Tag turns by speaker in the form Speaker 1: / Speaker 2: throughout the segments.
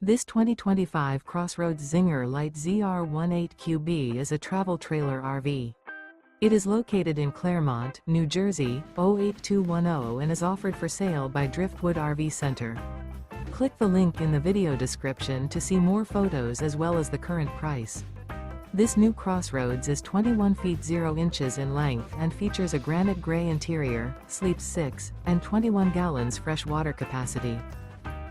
Speaker 1: This 2025 CrossRoads Zinger Lite ZR18QB is a travel trailer RV. It is located in Clermont, New Jersey, 08210 and is offered for sale by Driftwood RV Center. Click the link in the video description to see more photos as well as the current price. This new CrossRoads is 21 feet 0 inches in length and features a granite gray interior, sleeps 6, and 21 gallons fresh water capacity.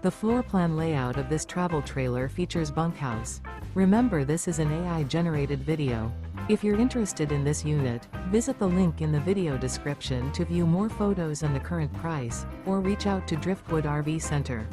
Speaker 1: The floor plan layout of this travel trailer features bunkhouse. Remember, this is an AI-generated video. If you're interested in this unit, visit the link in the video description to view more photos and the current price, or reach out to Driftwood RV Center.